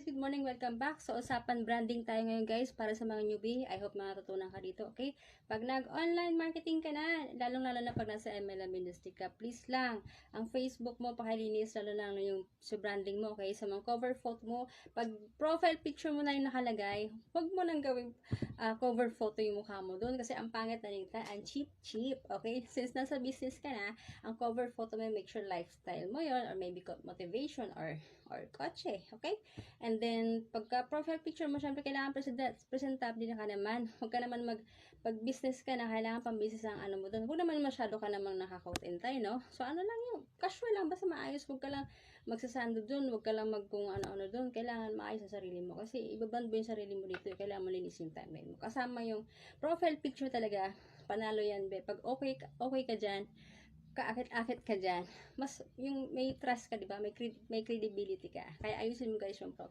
good morning, welcome back. So, usapan branding tayo ngayon guys para sa mga newbie. I hope makatutunan ka dito, okay? Pag nag-online marketing ka na, lalong-lalo na pag nasa MLM industry ka, please lang, ang Facebook mo pakilinis, lalo lang yung sa branding mo, okay? Sa mga cover photo mo, pag profile picture mo na yung nakalagay, huwag mo nang gawing cover photo yung mukha mo doon kasi ang pangit na nita, ang cheap, okay? Since nasa business ka na, ang cover photo mo, make sure lifestyle mo yon or maybe motivation or kotse, okay? And then, pagka profile picture mo, syempre kailangan presentable din ka naman. Huwag ka naman pag business ka na, kailangan pang business ang ano mo doon. Huwag naman masyado ka namang nakakot intay, no? So, ano lang yung, casual lang, basta maayos. Huwag ka lang magsasando doon, huwag ka lang kung ano-ano doon. Kailangan maayos sa sarili mo. Kasi, ibaband mo yung sarili mo dito, kailangan mo linis yung timeline mo. Kasama yung profile picture talaga, panalo yan, be. Pag okay ka dyan, kaakit-akit ka dyan, mas yung may trust ka, di ba? May credibility ka. Kaya ayusin mo guys yung profile.